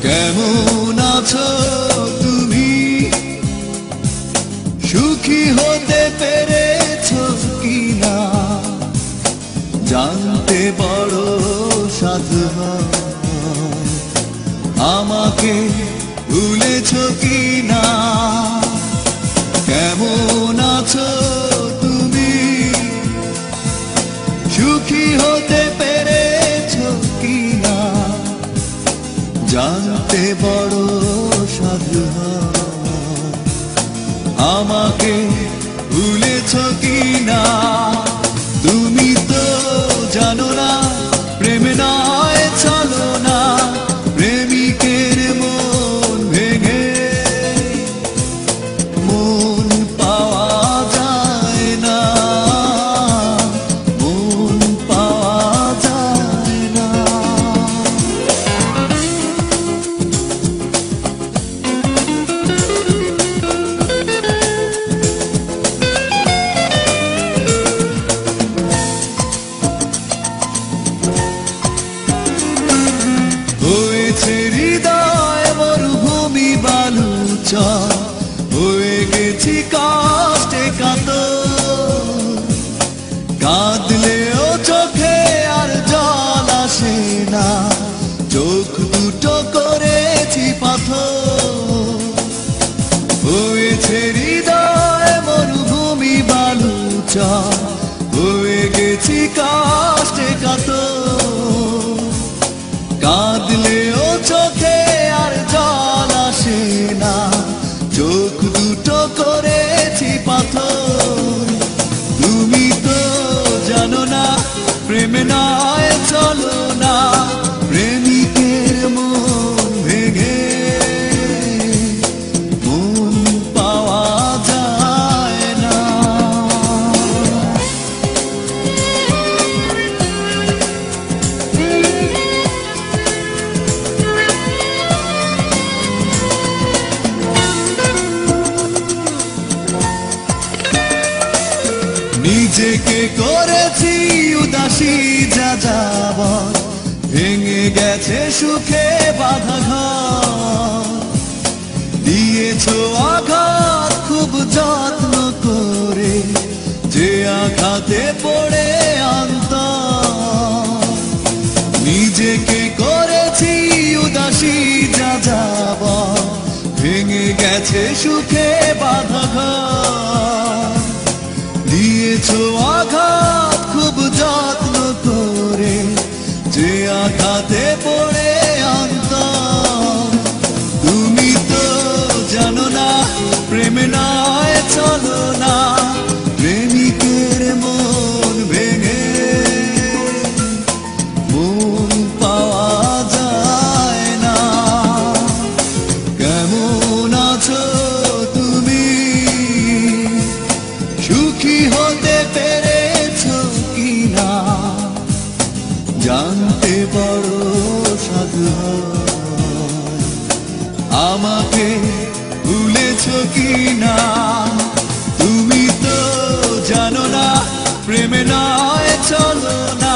কেমন আছো তুমি, সুখী হতে পেরেছো কিনা, জানতে বড় সাধু আমাকে ভুলেছো কিনা। কেমন আছো তুমি, সুখী হতে পেরেছো কিনা, জানতে বড় সাধু আমাকে ভুলেছো কিনা। তুমি তো জানো না প্রেম নয় চলো না, প্রেমিকের মন ভেঙে মন পাওয়া যায় না, মন পাওয়া যায় না। হৃদয় মরুভূমি বালুচর, হয়ে গেছি কষ্টে কাতর, কাঁদলেও চোখে আর জল আসে না, চোখ দুটো করেছি পাথর। হয়েছে হৃদয় মরুভূমি বালুচর, হয়ে গেছি কষ্টে কাতর, কাঁদলেও চোখে আর জল আসে না, চোখ দুটো করেছি পাথর। তুমি তো জানো না প্রেম নয় চলো না, প্রেমিকের মন ভেঙে মন পাওয়া যায় না। নিজেকে করেছি উদাসী যাযাবর, ভেঙে গেছে সুখে বাঁধা ঘর, দিয়েছো আঘাত খুব যত্ন করে, যে আঘাতে পড়ে অন্তর। নিজেকে করেছি উদাসী যাযাবর, ভেঙে গেছে সুখে বাঁধা ঘর, দিয়েছো আঘাত খুব যত্ন করে, যে আঘাতে পড়ে অন্তর। তুমি তো জানো না প্রেম নয় চলো না, প্রেমিকের মন ভেঙে মন পাওয়া যায় না। কেমন আছো তুমি, সুখী হতে পেরেছো কিনা, জানতে বড় সাধু আমাকে ভুলেছো কিনা। তুমি তো জানো না প্রেম নয় চলো না,